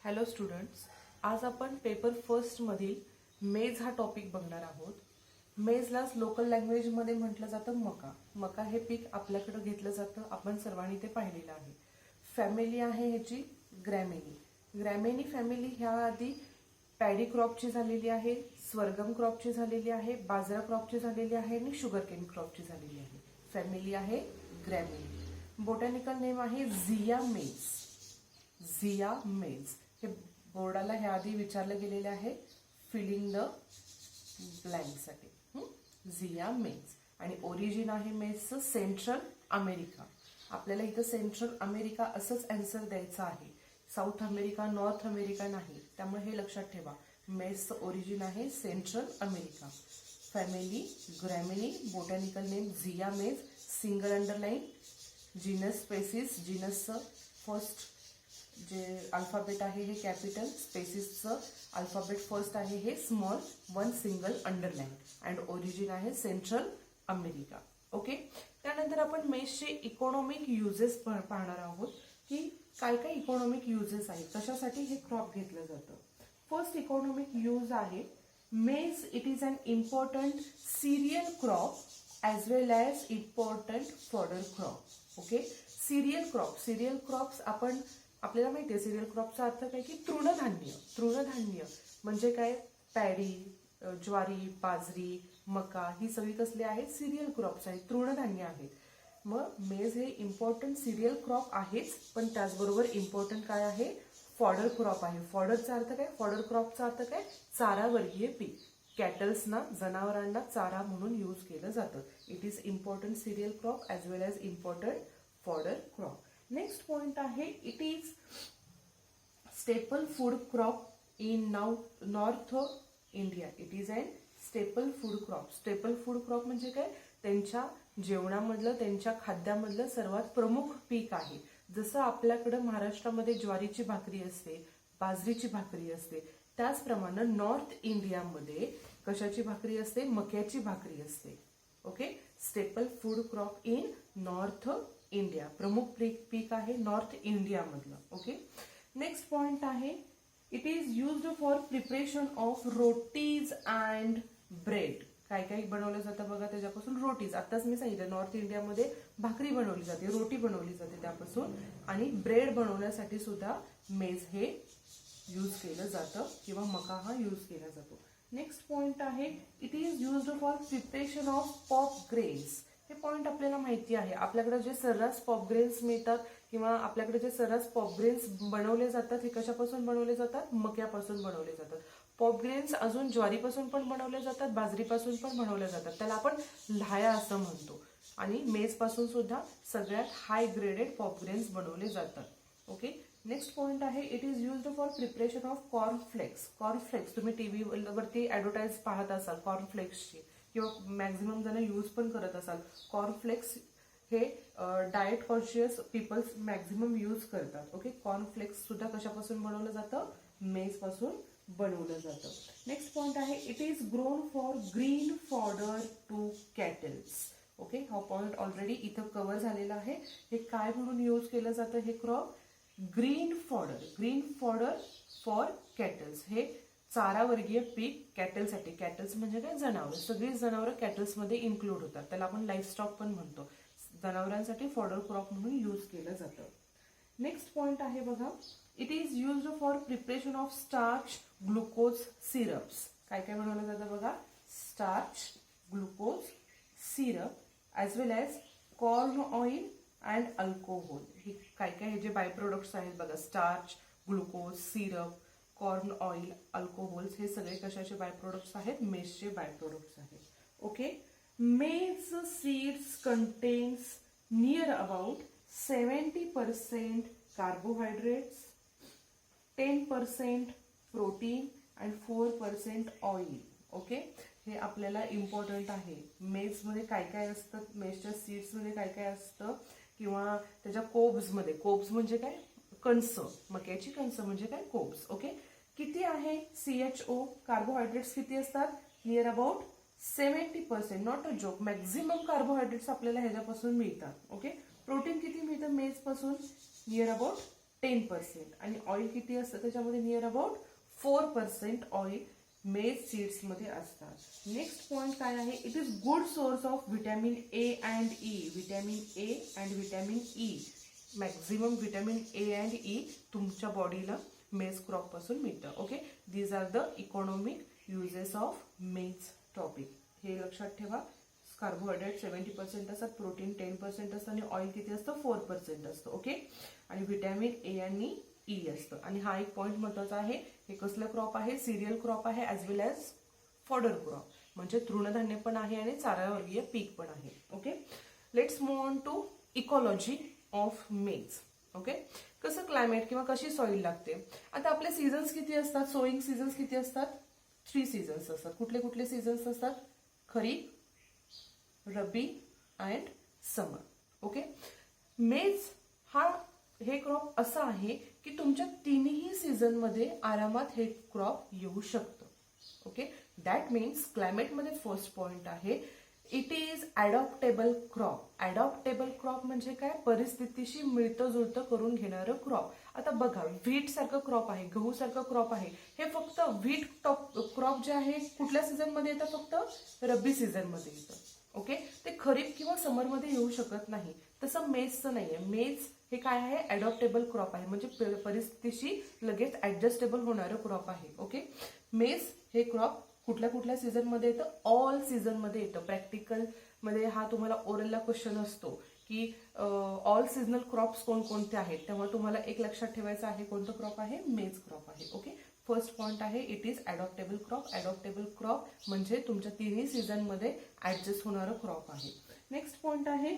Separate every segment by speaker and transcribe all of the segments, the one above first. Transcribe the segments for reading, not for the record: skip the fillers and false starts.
Speaker 1: Hello students, आज आपण paper first मधील मेज हा टॉपिक बघणार आहोत. मेजलाच लोकल लँग्वेजमध्ये म्हटलं जातं मका. मका हे पीक आपल्याकडे घेतलं जातं, आपण सर्वांनी ते पाहिलेलं आहे. फॅमिली आहे ह्याची ग्रॅमेनी. ग्रॅमेनी फॅमिली ह्या आधी पॅडी क्रॉपची झालेली आहे, स्वर्गम क्रॉपची झालेली आहे, बाजरा क्रॉपची झालेली आहे आणि शुगर केन क्रॉपची झालेली आहे. फॅमिली आहे ग्रॅमेनी. बोटॅनिकल नेम आहे झिया मेज. झिया मेज हे बोर्डाला ह्या आधी विचारलं गेलेले आहे फिलिंग द ब्लँकसाठी. झिया मेज आणि ओरिजिन आहे मेजचं सेंट्रल अमेरिका. आपल्याला इथं सेंट्रल अमेरिका असंच आन्सर द्यायचं आहे, साऊथ अमेरिका नॉर्थ अमेरिका नाही. त्यामुळे हे लक्षात ठेवा, मेजचं ओरिजिन आहे central America. Family gramineae, botanical name zea mays, single underline. Genus species, जीनसचं फर्स्ट जे अल्फाबेट आहे हे कॅपिटल, स्पेसिसचं अल्फाबेट फर्स्ट आहे हे small, one single underline and origin आहे सेंट्रल अमेरिका. ओके. त्यानंतर आपण मेजचे इकॉनॉमिक युजेस पाहणार आहोत की काय काय इकॉनॉमिक युजेस आहेत, कशासाठी हे क्रॉप घेतलं जातं. फर्स्ट इकॉनॉमिक यूज आहे maize. It is an important cereal crop as well as important fodder crop. Okay. Cereal crop, cereal crops आपल्याला माहिती आहे सिरियल क्रॉपचा अर्थ काय की तृणधान्य. तृणधान्य म्हणजे काय, पॅडी, ज्वारी, बाजरी, मका ही सगळी कसली आहेत, सिरियल क्रॉप्स आहेत, तृणधान्य आहेत. मग मेज हे इम्पॉर्टंट सिरियल क्रॉप आहेच, पण त्याचबरोबर इम्पॉर्टंट काय आहे, फॉडर क्रॉप आहे. फॉडरचा अर्थ काय, फॉडर क्रॉपचा अर्थ काय, चारावर्गीय पीक. कॅटल्सना, जनावरांना चारा म्हणून यूज केलं जातं. It is important cereal crop as well as important fodder crop. Next point आहे it is staple food crop in north India. It is an staple food crop. Staple food crop म्हणजे काय, त्यांच्या जेवणामधलं, त्यांच्या खाद्यामधलं सर्वात प्रमुख पीक आहे. जसं आपल्याकडं महाराष्ट्रामध्ये ज्वारीची भाकरी असते, बाजरीची भाकरी असते, त्याचप्रमाणे नॉर्थ इंडियामध्ये कशाची भाकरी असते, मक्याची भाकरी असते. Okay. Staple food crop in north India, प्रमुख पीक आहे नॉर्थ इंडियामधलं. ओके. नेक्स्ट पॉइंट आहे it is used for preparation of rotis and bread. काय काय बनवलं जातं बघा त्याच्यापासून, रोटीज. आताच मी सांगितलं नॉर्थ इंडियामध्ये भाकरी बनवली जाते, रोटी बनवली जाते त्यापासून, आणि ब्रेड बनवण्यासाठी सुद्धा मेज हे यूज केलं जातं किंवा मका हा यूज केला जातो. नेक्स्ट पॉइंट आहे it is used for preparation of pop grains. हे पॉइंट आपल्याला माहिती आहे, आपल्याकडे जे सर्रास पॉप ग्रेन्स मिळतात किंवा आपल्याकडे जे सर्रास पॉप ग्रेन्स बनवले जातात हे कशापासून बनवले जातात, मक्यापासून बनवले जातात. पॉप ग्रेन्स अजून ज्वारीपासून पण बनवले जातात, बाजरीपासून पण बनवले जातात, त्याला आपण ल्हाया असं म्हणतो. आणि मेजपासून सुद्धा सगळ्यात हाय ग्रेडेड पॉप ग्रेन्स बनवले जातात. ओके. नेक्स्ट पॉइंट आहे it is used for preparation of cornflakes. Cornflakes तुम्ही टीव्ही वरती ऍडव्हर्टाईज पाहत असाल कॉर्नफ्लेक्सची, किंवा मॅक्झिमम जण यूज पण करत असाल. कॉर्नफ्लेक्स हे diet conscious peoples maximum use करतात. ओके. कॉर्नफ्लेक्स सुद्धा कशापासून बनवलं जातं, मेजपासून बनवलं जातं. नेक्स्ट पॉइंट आहे it is grown for green fodder to cattles. Okay. हा पॉइंट ऑलरेडी इथं कव्हर झालेला आहे. हे काय म्हणून यूज केलं जातं हे crop, green fodder. Green fodder for cattles हे चारावर्गीय पीक कॅटलसाठी. कॅटल्स म्हणजे काय, जनावर. सगळी जनावरं कॅटल्समध्ये इन्क्लूड होतात, त्याला आपण लाईफ स्टॉक पण म्हणतो. जनावरांसाठी फॉडर क्रॉप म्हणून यूज केलं जातं. नेक्स्ट पॉइंट आहे बघा it is used for preparation of starch glucose syrups. काय काय बनवलं जातं बघा, starch, glucose syrup as well as corn oil and alcohol. हे काय काय हे जे बाय प्रोडक्ट्स आहेत बघा, starch, glucose syrup, corn oil, alcohols, हे सगळे कशाचे बाय प्रोडक्ट्स आहेत, मेजचे बाय प्रोडक्ट्स आहेत. ओके. मेज seeds contains near about 70% carbohydrates, 10% protein and 4% oil. Okay. हे आपल्याला इम्पॉर्टंट आहे. मेजमध्ये काय काय असतं, मेजच्या सीड्समध्ये काय काय असतं, किंवा त्याच्या कोब्समध्ये, कोब्स म्हणजे काय, कणस, मक्याची कणस म्हणजे काय, कोब्स. ओके. किती आहे, CHO कार्बोहायड्रेट्स किती असतात, near about 70%. Not a joke, maximum carbohydrates आपल्याला ह्याच्यापासून मिळतात. ओके. प्रोटीन किती मिळतं मेजपासून, नियर अबाउट 10% आणि ऑइल किती असतं त्याच्यामध्ये near about 4% oil maize seeds मध्ये असतात. नेक्स्ट पॉइंट काय आहे, it is good source of vitamin A and E. Vitamin A and vitamin E, maximum vitamin A and E तुमच्या बॉडीला मेज क्रॉप पासून मिळतं. Okay, these are the economic uses of maize topic. हे लक्षात ठेवा. Carbohydrate 70% असतात, protein 10% असतं आणि ऑइल किती असतं 4% असतं. ओके, आणि व्हिटॅमिन ए आणि ई असतं. आणि हा एक पॉइंट महत्वाचा आहे, हे कसलं क्रॉप आहे, सिरियल क्रॉप आहे as well as fodder crop, म्हणजे तृणधान्य पण आहे आणि चारावर्गीय पीक पण आहे. Okay, let's move on to ecology of maize. Okay, कसं क्लायमेट किंवा कशी सॉइल लागते. आता आपले सीझन्स किती असतात, सोईंग सीझन्स किती असतात, 3 सीझन्स असतात. कुठले कुठले सीझन्स असतात, खरीप, रब्बी अँड समर. ओके, मेज हे क्रॉप असं आहे की तुमच्या तिन्ही सीझन मध्ये आरामात हे क्रॉप येऊ शकतं. ओके, दॅट मीन्स क्लायमेटमध्ये फर्स्ट पॉइंट आहे, it is adaptable crop. Adaptable crop म्हणजे काय, परिस्थितीशी मिळतं जुळतं करून घेणारं क्रॉप. आता बघा, व्हीट सारखं क्रॉप आहे, गहू सारखं क्रॉप आहे, हे फक्त व्हीट क्रॉप जे आहे कुठल्या सीझन मध्ये येतं, फक्त रब्बी सीझन मध्ये येतं. ओके, ते खरीप किंवा समर मध्ये येऊ शकत नाही. तसं मेजचं नाहीये. मेज हे काय आहे, अडॉप्टेबल क्रॉप आहे, म्हणजे परिस्थितीशी लगेच ऍडजस्टेबल होणारं क्रॉप आहे. ओके, मेज हे क्रॉप कुठल्या कुठल्या सीझन मध्ये येतं, ऑल सीझन मध्ये येतं. प्रॅक्टिकल मध्ये हा तुम्हाला ओरलला क्वेश्चन असतो की ऑल सीझनल क्रॉप्स कोणकोणते आहेत, त्यामुळे तुम्हाला एक लक्षात ठेवायचं आहे, कोणतं क्रॉप आहे, मेज क्रॉप आहे. ओके, फर्स्ट पॉइंट आहे, it is adaptable crop. Adaptable crop म्हणजे तुमच्या तिन्ही सीझन मध्ये ऍडजस्ट होणारं क्रॉप आहे. नेक्स्ट पॉइंट आहे,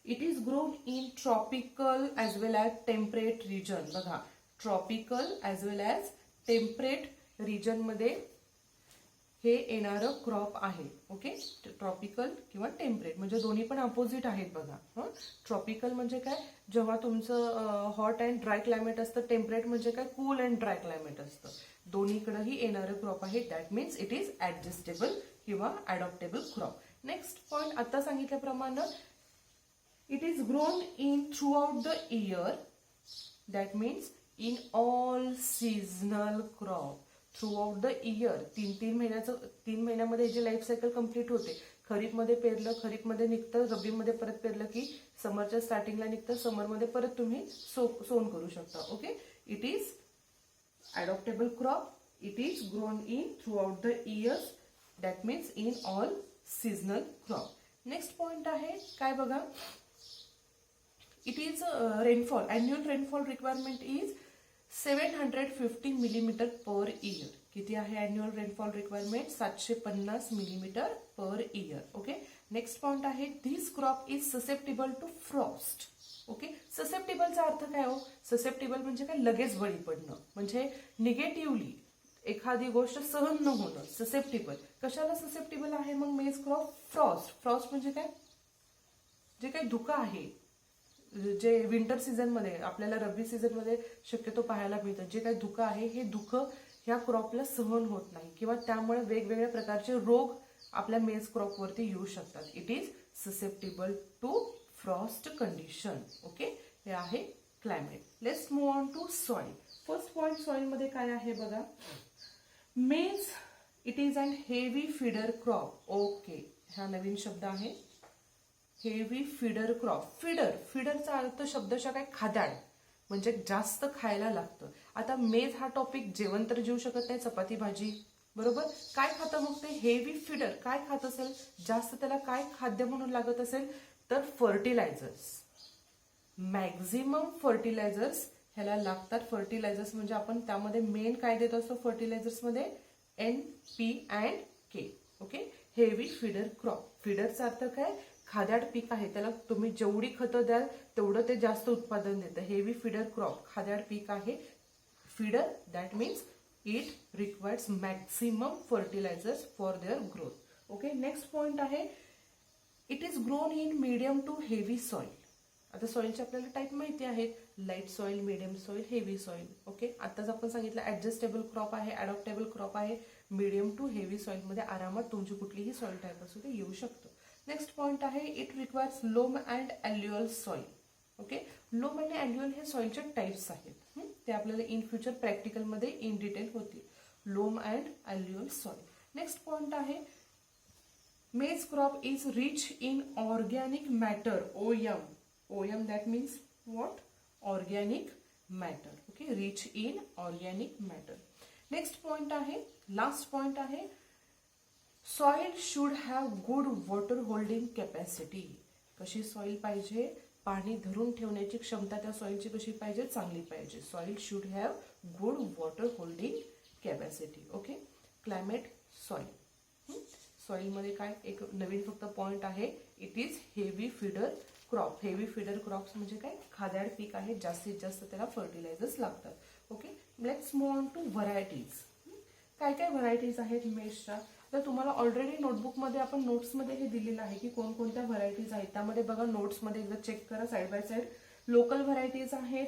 Speaker 1: it is grown in tropical as well as temperate region. बघा, tropical as well as temperate region मध्ये हे येणारं क्रॉप आहे. ओके, ट्रॉपिकल किंवा टेम्परेट म्हणजे दोन्ही पण अपोजिट आहेत. बघा, ट्रॉपिकल म्हणजे काय, जेव्हा तुमचं हॉट अँड ड्राय क्लायमेट असतं, टेम्परेट म्हणजे काय, कूल अँड ड्राय क्लायमेट असतं. दोन्हीकडेही येणारं क्रॉप आहे. That means it is adjustable किंवा अडॉप्टेबल क्रॉप. नेक्स्ट पॉइंट, आता सांगितल्याप्रमाणे it is grown in throughout the year. That means in all seasonal crop. Through out the year, 3 महिन्यामध्ये जे life cycle complete होते. खरीपमध्ये पेरलं, खरीपमध्ये निघतं, रब्बीमध्ये परत पेरलं की समरच्या स्टार्टिंगला निघतं, समरमध्ये परत तुम्ही सोन करू शकता. Okay, it is adaptable crop. It is grown in throughout the years. That means in all seasonal crop. Next point आहे काय बघा, it is rainfall. Annual rainfall requirement is 750 millimetre per year. किती आहे annual rainfall requirement, 750 millimetre per year. Okay, next point आहे, this crop is susceptible to frost. Okay, ससेप्टेबलचा अर्थ काय हो, ससेप्टेबल म्हणजे काय, लगेच बळी पडणं, म्हणजे निगेटिव्हली एखादी गोष्ट सहन न होणं. ससेप्टेबल कशाला ससेप्टेबल आहे मग मेज क्रॉप, फ्रॉस्ट. फ्रॉस्ट म्हणजे काय, जे काही धुकं आहे, जे विंटर सीझन मध्ये आपल्याला रब्बी सीझन मध्ये शक्यतो पाहायला मिळतं, जे काही धुकं आहे, हे धुकं ह्या क्रॉपला सहन होत नाही किंवा त्यामुळे वेगवेगळ्या प्रकारचे रोग आपल्या मेज क्रॉपवरती येऊ शकतात. It is susceptible to frost condition. Okay, हे आहे climate. Let's move on to soil. First point, soil मध्ये काय आहे बघा, maize it is an heavy feeder crop. Okay, हा नवीन शब्द आहे, हेवी फीडर क्रॉप. फीडरचा अर्थ शब्दशः काय, खाद्याळ, म्हणजे जास्त खायला लागतं. आता मेज हा टॉपिक जेवण तर जेवू शकत नाही, चपाती भाजी बरोबर, काय खातं मग ते हेवी फीडर, काय खात असेल जास्त, त्याला काय खाद्य म्हणून लागत असेल तर फर्टिलायझर्स. मॅक्झिमम फर्टिलायझर्स ह्याला लागतात. फर्टिलायझर्स म्हणजे आपण त्यामध्ये मेन काय देत असतो फर्टिलायझर्स मध्ये, NP and K. Okay, heavy feeder crop. फीडरचा अर्थ काय, खाद्याळ पीक आहे, त्याला तुम्ही जेवढी खतं द्याल तेवढं ते जास्त उत्पादन देतं. हेवी फीडर क्रॉप, खाद्याळ पीक आहे. Feeder that means it requires maximum fertilisers for their growth. Okay, next point आहे, it is grown in medium to heavy soil. आता सॉइलचे आपल्याला टाईप माहिती आहेत, light soil, medium soil, heavy soil. Okay, आताच आपण सांगितलं ऍडजस्टेबल क्रॉप आहे, अडॉप्टेबल क्रॉप आहे. मीडियम टू हेवी सॉइल मध्ये आरामात तुमची कुठलीही सॉइल टाईप असू ते येऊ शकतं. नेक्स्ट पॉइंट आहे, it requires loam and alluvial soil. Okay, loam आणि अल्युअल हे सॉइलचे टाइप्स आहेत. ते आपल्याला इन फ्युचर प्रॅक्टिकलमध्ये इन डिटेल होतील. Loam and alluvial soil. Next point आहे maize crop is rich in organic matter. OM. OM that means what? Organic matter. Okay, rich in organic matter. Next point आहे, last point आहे soil should have good water holding capacity. कशी soil पाहिजे? पाणी धरून ठेवण्याची क्षमता त्या सॉइलची कशी पाहिजे? चांगली पाहिजे. Soil should have good water holding capacity. Okay, climate soil. सॉइलमध्ये काय एक नवीन फक्त पॉइंट आहे, it is heavy feeder crop. Heavy feeder crops म्हणजे काय? खाद्याळ पीक आहे, जास्तीत जास्त त्याला फर्टिलायझर्स लागतात. Okay, let's move on to varieties. काय काय व्हरायटीज आहेत मेजच्या? तर तुम्हाला ऑलरेडी नोटबुकमध्ये आपण नोट्समध्ये हे दिलेलं आहे की कोणकोणत्या व्हरायटीज आहेत. त्यामध्ये बघा नोट्समध्ये एकदा चेक करा side by side. Local varieties आहेत,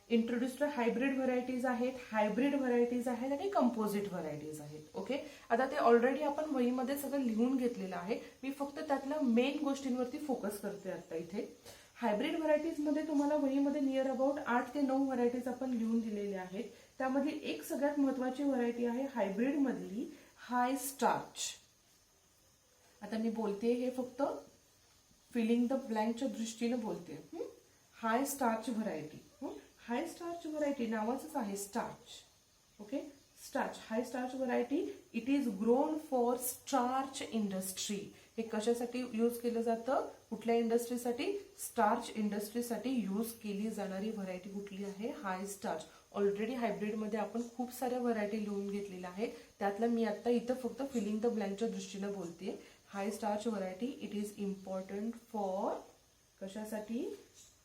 Speaker 1: इंट्रोड्युस्ड हायब्रिड व्हरायटीज आहेत, हायब्रिड व्हरायटीज आहेत आणि कंपोजिट व्हरायटीज आहेत. ओके, आता ते ऑलरेडी आपण वहीमध्ये सगळं लिहून घेतलेलं आहे. मी फक्त त्यातल्या मेन गोष्टींवरती फोकस करते आता इथे. हायब्रिड व्हरायटीजमध्ये तुम्हाला वहीमध्ये नियर अबाउट 8 ते 9 व्हरायटीज आपण लिहून दिलेले आहेत. त्यामधली एक सगळ्यात महत्वाची व्हरायटी आहे हायब्रिड मधली हाय स्टार्च. आता मी बोलते हे फक्त फिलिंग द ब्लँकच्या दृष्टीने बोलते. High starch variety. हाय स्टार्च व्हरायटी नावाचंच आहे starch. Okay, starch, high starch variety. It is grown for starch industry. हे कशासाठी यूज केलं जातं? कुठल्या इंडस्ट्रीसाठी? स्टार्च इंडस्ट्रीसाठी यूज केली जाणारी व्हरायटी कुठली आहे? हाय स्टार्च. ऑलरेडी हायब्रिडमध्ये आपण खूप साऱ्या व्हरायटी लिहून घेतलेल्या आहेत. त्यातलं मी आता इथं फक्त फिलिंग द ब्लँकच्या दृष्टीने बोलते. High starch variety it is important for कशासाठी?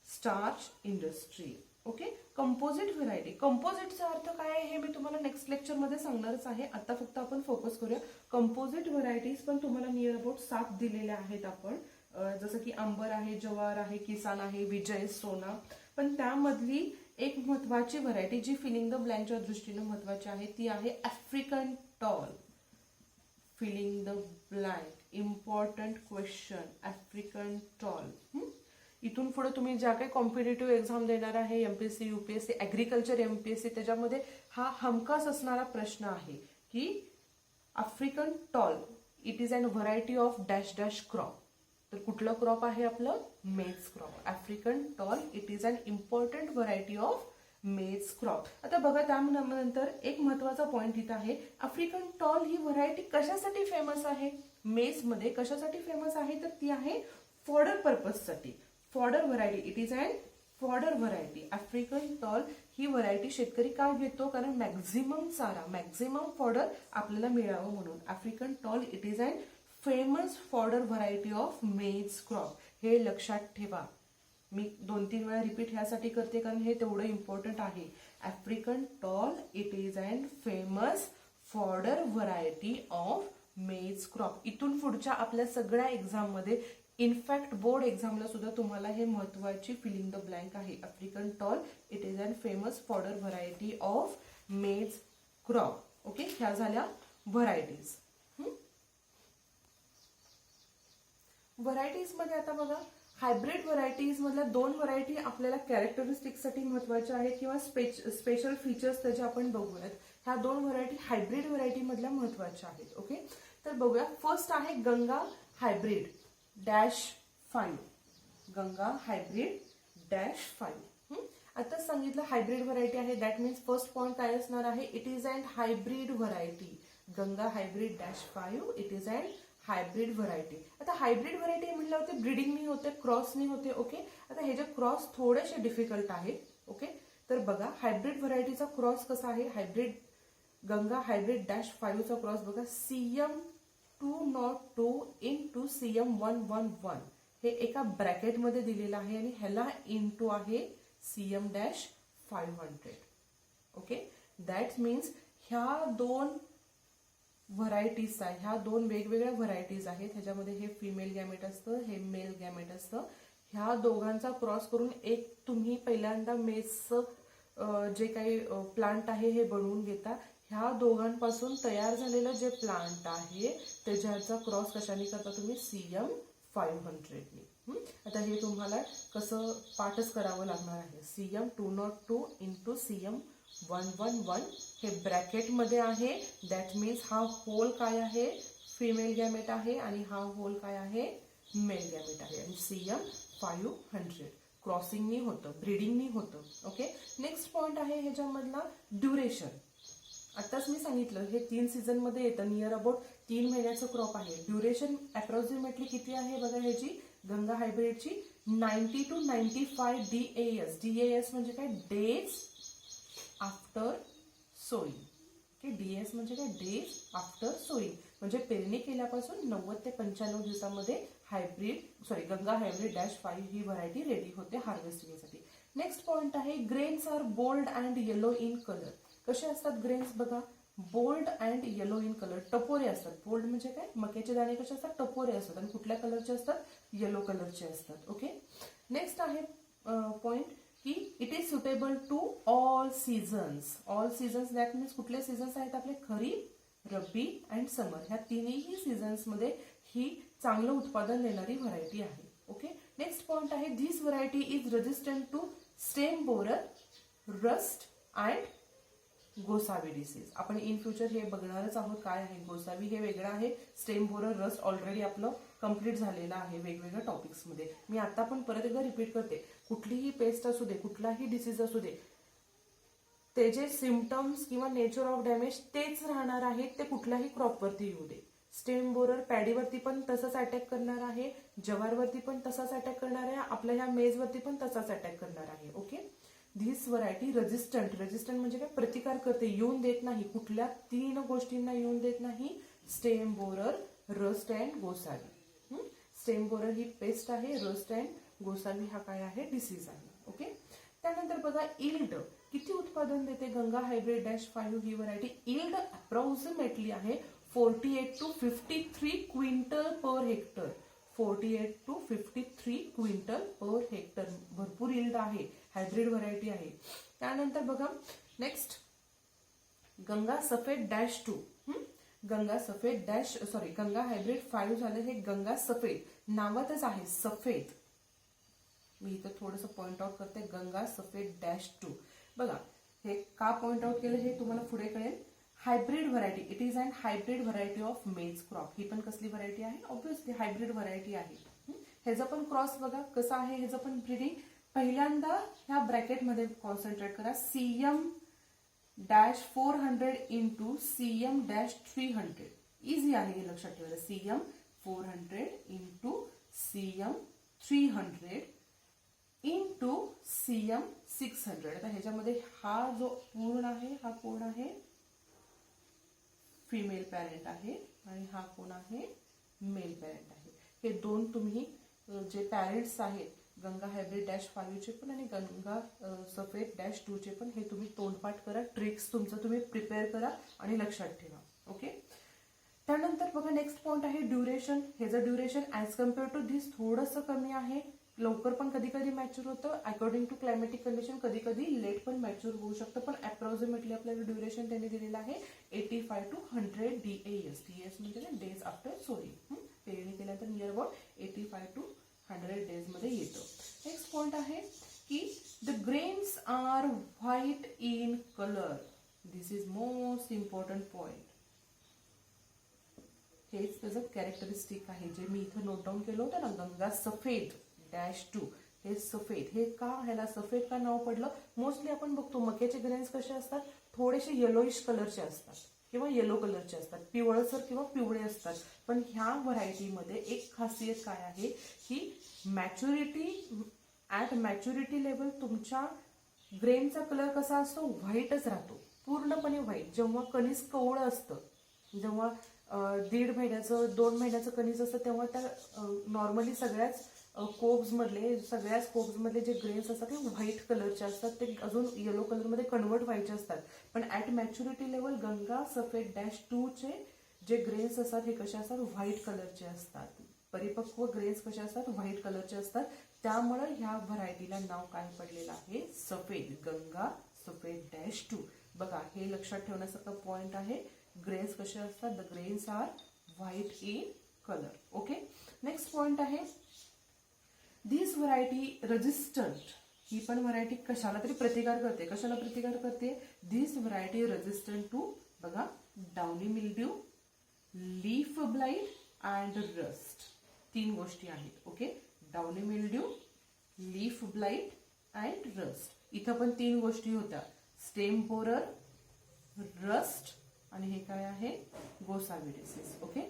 Speaker 1: Starch industry. Okay, composite variety. कंपोजिटचा अर्थ काय आहे हे मी तुम्हाला नेक्स्ट लेक्चरमध्ये सांगणारच आहे. आता फक्त आपण फोकस करूया. कंपोजिट व्हरायटीज पण तुम्हाला नियर अबाउट 7 दिलेल्या आहेत आपण. जसं की अंबर आहे, जवार आहे, किसान आहे, विजय, सोना. पण त्यामधली एक महत्वाची व्हरायटी जी फिलिंग द ब्लँकच्या दृष्टीने महत्वाची आहे ती आहे African tall. Filling the blank, important question. African tall. इथून पुढे तुम्ही ज्या काही कॉम्पिटेटिव्ह एक्झाम देणार आहे, एमपीएससी, यूपीएससी, ऍग्रिकल्चर एमपीएससी, त्याच्यामध्ये हा हमखास असणारा प्रश्न आहे की African tall it is an variety of dash dash crop. तर कुठलं क्रॉप आहे आपलं? Maize crop. African tall it is an important variety of maize crop. आता बघा त्यानंतर एक महत्वाचा पॉइंट इथं आहे. आफ्रिकन टॉल ही व्हरायटी कशासाठी फेमस आहे? मेजमध्ये कशासाठी फेमस आहे? तर ती आहे फॉडर पर्पजसाठी. Fodder variety, it is an fodder variety. African tall ही व्हरायटी शेतकरी का घेतो? कारण मॅक्झिमम चारा, मॅक्झिमम फॉडर आपल्याला मिळावं म्हणून. African tall it is an famous fodder variety of maize crop. हे लक्षात ठेवा. मी 2-3 वेळा रिपीट ह्यासाठी करते कारण हे तेवढं इम्पॉर्टंट आहे. African tall it is an famous fodder variety of maize crop. इथून पुढच्या आपल्या सगळ्या एक्झाममध्ये, इनफॅक्ट बोर्ड एक्झामला सुद्धा तुम्हाला हे महत्वाची फिलिंग द ब्लँक आहे. African tall it is an famous fodder variety of maize crop. Okay, ह्या झाल्या व्हरायटीज. व्हरायटीज मध्ये आता बघा हायब्रिड व्हरायटीज मधल्या 2 व्हरायटी आपल्याला कॅरेक्टरिस्टिक्ससाठी महत्वाच्या आहेत किंवा स्पेशल फीचर्स त्याचे आपण बघूयात. ह्या 2 व्हरायटी हायब्रिड व्हरायटी मधल्या महत्वाच्या आहेत. ओके, तर बघूया. फर्स्ट आहे गंगा हायब्रिड -5. गंगा हायब्रिड -5. आता सांगितलं हायब्रिड व्हरायटी आहे, दॅट मीन्स फर्स्ट पॉइंट काय असणार आहे? It is an hybrid variety. Ganga hybrid -5 it is an hybrid variety. आता हायब्रिड व्हरायटी म्हटल्यावरती ब्रीडिंग नाही होते, क्रॉस नाही होते. ओके, आता हे जे क्रॉस थोडेसे डिफिकल्ट आहेत. ओके, तर बघा हायब्रिड व्हरायटीचा क्रॉस कसा आहे? हायब्रिड गंगा हायब्रिड -5 चा क्रॉस बघा CM202 into CM111. हे एका ब्रॅकेटमध्ये दिलेलं आहे आणि ह्याला इंटू आहे CM-500. ओके, दॅट मीन्स ह्या 2 व्हरायटीज आहे, ह्या 2 वेगवेगळ्या व्हरायटीज आहेत. ह्याच्यामध्ये हे फिमेल गॅमेट असतं, हे मेल गॅमेट असतं. ह्या दोघांचा क्रॉस करून एक तुम्ही पहिल्यांदा मेजचं जे काही प्लांट आहे हे बनवून घेता. ह्या दोघांपासून तयार झालेलं जे प्लांट आहे त्याच्याचा क्रॉस कशाने करता तुम्ही? CM-500 ने. आता हे तुम्हाला कसं पाठच करावं लागणार आहे. CM202 इंटू CM111 हे ब्रॅकेटमध्ये आहे. दॅट मीन्स हा होल काय आहे, फिमेल गॅमेट आहे आणि हा होल काय आहे, मेल गॅमेट आहे. आणि CM500 क्रॉसिंगनी होतं, ब्रीडिंगनी होतं. ओके, नेक्स्ट पॉइंट आहे ह्याच्यामधला ड्युरेशन. आताच मी सांगितलं हे 3 सीझन मध्ये येतं, नियर अबाउट 3 महिन्याचं क्रॉप आहे. ड्युरेशन अप्रॉक्सिमेटली किती आहे बघा ह्याची, गंगा हायब्रिडची 90 to 95 DAS. DAS म्हणजे काय, days after sowing. Okay, DAS म्हणजे काय, डेज आफ्टर सोईंग, म्हणजे पेरणी केल्यापासून 90 ते 95 दिवसामध्ये गंगा हायब्रिड -5 ही व्हरायटी रेडी होते हार्वेस्टिंगसाठी. नेक्स्ट पॉइंट आहे grains are bold and yellow in colour. कसे असतात ग्रेन्स बघा, bold and yellow in colour, टपोरे असतात. बोल्ड म्हणजे काय, मक्याचे दाणे कसे असतात, टपोरे असतात. आणि कुठल्या कलरचे असतात, येलो कलरचे असतात. ओके, नेक्स्ट आहे पॉइंट की it is suitable to all seasons. All seasons that means कुठले सीझन्स आहेत आपले, खरीप, रब्बी अँड समर. ह्या तिन्ही सीझन्स मध्ये ही चांगलं उत्पादन देणारी व्हरायटी आहे. ओके, नेक्स्ट पॉइंट आहे this variety is resistant to stem borer, rust and गोसावी डिसीज. आपण इन फ्युचर हे बघणारच आहोत काय आहे. गोसावी हे वेगळं आहे, स्टेम बोरर, रस्ट ऑलरेडी आपलं कम्प्लीट झालेलं आहे वेगवेगळ्या टॉपिक्समध्ये. मी आता पण परत एकदा रिपीट करते, कुठलीही पेस्ट असू दे, कुठलाही डिसीज असू दे, ते जे सिम्पटम्स किंवा नेचर ऑफ डॅमेज तेच राहणार आहेत, ते कुठल्याही क्रॉपवरती येऊ दे. स्टेम बोरर पॅडीवरती पण तसंच अटॅक करणार आहे, जवारवरती पण तसाच अटॅक करणार आहे, आपल्या ह्या मेजवरती पण तसाच अटॅक करणार आहे. ओके, धिस व्हरायटी रेजिस्टंट म्हणजे काय, प्रतिकार करते, येऊन देत नाही, कुठल्या 3 गोष्टींना येऊन देत नाही, stem borer, rust and Gosavi. Stem borer he paste आहे, रस्ट अँड गोसावी हा काय आहे, डिसीज आहे. ओके, त्यानंतर बघा इल्ड, किती उत्पादन देते गंगा हायब्रिड -5 ही व्हरायटी. इल्ड अप्रॉक्सिमेटली आहे 48 to 53 quintal per hectare. 48 to 53 quintal per hectare, भरपूर इल्ड आहे, हायब्रिड व्हरायटी आहे. त्यानंतर बघा नेक्स्ट गंगा सफेद -2. गंगा हायब्रिड 5 झालं, हे गंगा सफेद नावातच आहे सफेद. मी इथं थोडंसं पॉइंट आउट करते, गंगा सफेद -2. बघा हे का पॉइंट आउट केलं हे तुम्हाला पुढे कळेल. Hybrid variety, it is and hybrid variety of maize crop. ही पण कसली व्हरायटी आहे, ऑब्व्हियसली हायब्रिड व्हरायटी आहे. ह्याचा पण क्रॉस बघा कसं आहे, ह्याचं पण ब्रीडिंग. पहिल्यांदा ह्या ब्रॅकेटमध्ये कॉन्सन्ट्रेट करा, CM-400 इंटू CM-300. इझी आहे हे लक्षात ठेवायला. CM-400 into CM-300 into CM-600. आता ह्याच्यामध्ये हा जो कोण आहे, हा कोण आहे, फिमेल पॅरेंट आहे आणि हा कोण आहे, मेल पॅरेंट आहे. हे दोन तुम्ही जे पॅरेंट्स आहेत गंगा हायब्रिड -5 चे पण आणि गंगा सफेद -2 चे पण, हे तुम्ही तोंडपाठ करा, ट्रिक्स तुमचं तुम्ही प्रिपेअर करा आणि लक्षात ठेवा. ओके, त्यानंतर बघा नेक्स्ट पॉइंट आहे ड्युरेशन. ह्याचं duration as compare to this थोडंसं कमी आहे. लवकर पण कधी कधी मॅच्युअर होतं, अकॉर्डिंग टू क्लायमॅटिक कंडिशन कधी कधी लेट पण मॅच्युअर होऊ शकतं. पण अप्रॉक्सिमेटली आपल्याला ड्युरेशन त्यांनी दिलेलं आहे 85 to 100 DAS. DAS म्हणजे डेज आफ्टर सोईंग. पेरणी केल्यानंतर नियर अबाउट 85 to 100 डेज मध्ये येतं. नेक्स्ट पॉइंट आहे की the grains are white in colour. This is most important point. हेच त्याचं कॅरेक्टरिस्टिक आहे जे मी इथं नोट डाऊन केलं होतं ना, गंगा सफेद -2. हे सफेद, हे का ह्याला सफेद का नाव पडलं, मोस्टली आपण बघतो मक्याचे ग्रेन्स कसे असतात, थोडेसे येलोइश कलरचे असतात किंवा येलो कलरचे असतात, पिवळसर किंवा पिवळे असतात. पण ह्या व्हरायटीमध्ये एक खासियत काय आहे की मॅच्युरिटी लेवल तुमच्या ग्रेनचा कलर कसा असतो, व्हाईटच राहतो, पूर्णपणे व्हाईट. जेव्हा कणीस कवळं असतं, जेव्हा 1.5 महिन्याचं 2 महिन्याचं कणीस असतं, तेव्हा त्या नॉर्मली सगळ्याच कोब्समधले जे ग्रेन्स असतात ते व्हाईट कलरचे असतात, ते अजून येलो कलरमध्ये कन्वर्ट व्हायचे असतात. पण ऍट मॅच्युरिटी लेवल गंगा सफेद -2 चे जे ग्रेन्स असतात हे कसे असतात, व्हाईट कलरचे असतात. परिपक्व ग्रेन्स कसे असतात, व्हाईट कलरचे असतात. त्यामुळे ह्या व्हरायटीला नाव काय पडलेलं आहे, सफेद, गंगा सफेद -2. बघा हे लक्षात ठेवण्यासारखा पॉइंट आहे. ग्रेन्स कसे असतात, the grains are white in colour. Okay, next point आहे दिस व्हरायटी रेजिस्टंट, ही पण व्हरायटी कशाला तरी प्रतिकार करते. कशाला प्रतिकार करते? दिस व्हरायटी रेजिस्टंट टू, बघा, downy mildew, leaf blight and rust. 3 गोष्टी आहेत. Okay, downy mildew, leaf blight and rust. इथं पण 3 गोष्टी होत्या, स्टेम बोरर, रस्ट आणि हे काय आहे, गोसावी डिसीज. ओके,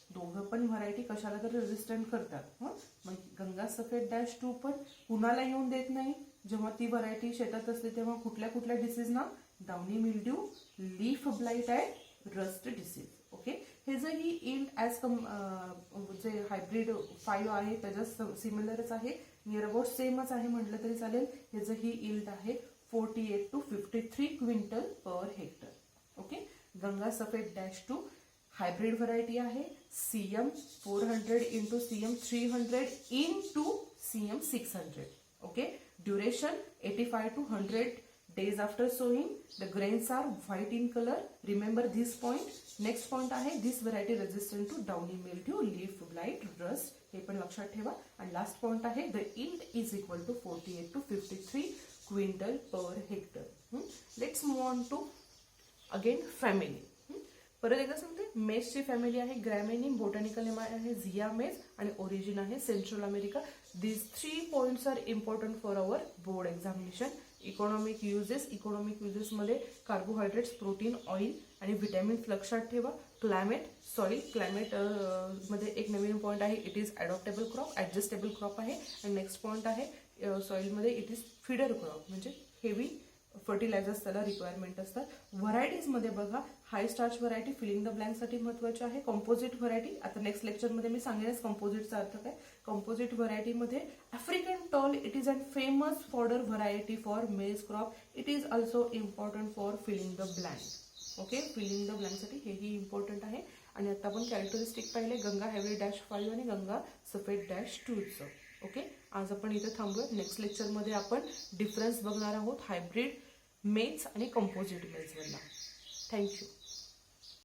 Speaker 1: दोघं पण व्हरायटी कशाला तर रेजिस्टंट करतात. मग गंगा सफेद डॅश 2 पण कुणाला येऊन देत नाही. जेव्हा ती व्हरायटी शेतात असते तेव्हा कुठल्या कुठल्या डिसीजना, downy mildew, leaf blight and rust disease. Okay, हे जर ही इल्ड ॲज जे हायब्रिड 5 आहे त्याच्या सिमिलरच आहे, नियर अबाउट सेमच आहे म्हटलं तरी चालेल. हे जर ही इल्ड आहे 48 to 53 quintal per hectare. Okay, Ganga सफेद डॅश 2 हायब्रिड व्हरायटी आहे, CM 400 into CM 300 into CM 600. Okay, duration 85 to 100 days after sowing. The grains are white in color. Remember this point. Next point आहे, this variety resistant to downy mildew, leaf blight, rust. हे पण लक्षात ठेवा. आणि last point आहे, the yield is equal to 48 to 53 quintal per hectare. Let's move on to again family. परत एकदा सांगते, मेसची फॅमिली आहे ग्रॅमेनिम, बोटॅनिकल नेम आहे झिया मेस आणि ओरिजिन आहे central America. these 3 points are important for our board examination. Economic uses मध्ये carbohydrates, protein, oil आणि vitamins लक्षात ठेवा. क्लायमेट, सॉइल, क्लायमेट मध्ये एक नवीन पॉइंट आहे, it is adaptable crop, adjustable crop आहे. आणि नेक्स्ट पॉइंट आहे सॉइल मध्ये इट इज फीडर क्रॉप, म्हणजे हेवी फर्टिलायझर्स त्याला रिक्वायरमेंट असतात. व्हरायटीज मध्ये बघा, high starch variety filling the blank साठी महत्वाची आहे. कंपोजिट व्हरायटी, आता नेक्स्ट लेक्चर मध्ये मी सांगेनच कंपोजिटचा अर्थ काय. कंपोजिट व्हरायटी मध्ये African tall, it is an famous fodder variety for maize crop. It is also important for filling the blank. Okay, filling the blank साठी हेही इम्पॉर्टंट आहे. आणि आता आपण कॅरेक्टरिस्टिक पाहिले गंगा हायब्रिड डॅश 5 आणि गंगा सफेद डॅश 2चं. ओके, आज आपण इथे थांबूया. नेक्स्ट लेक्चरमध्ये आपण डिफरन्स बघणार आहोत हायब्रिड मेज आणि कंपोजिट मेज वरला. थँक्यू.